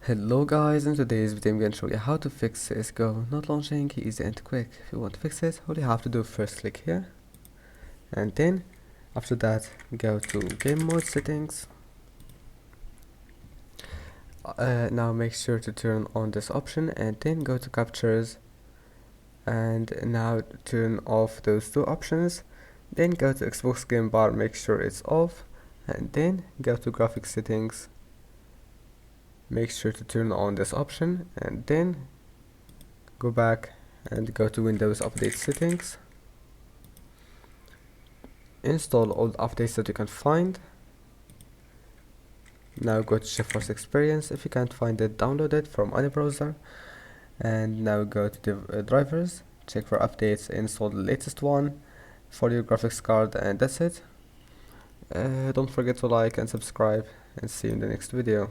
Hello guys, in today's video I'm going to show you how to fix CSGO not launching easy and quick. If you want to fix it, all you have to do first click here, and then after that go to game mode settings. Now make sure to turn on this option and then go to captures, and now turn off those two options. Then go to Xbox game bar, make sure it's off, and then go to graphics settings. Make sure to turn on this option and then go back and go to Windows Update settings. Install all the updates that you can find. Now go to GeForce Experience. If you can't find it, download it from any browser. And now go to the drivers, check for updates, install the latest one for your graphics card, and that's it. Don't forget to like and subscribe, and see you in the next video.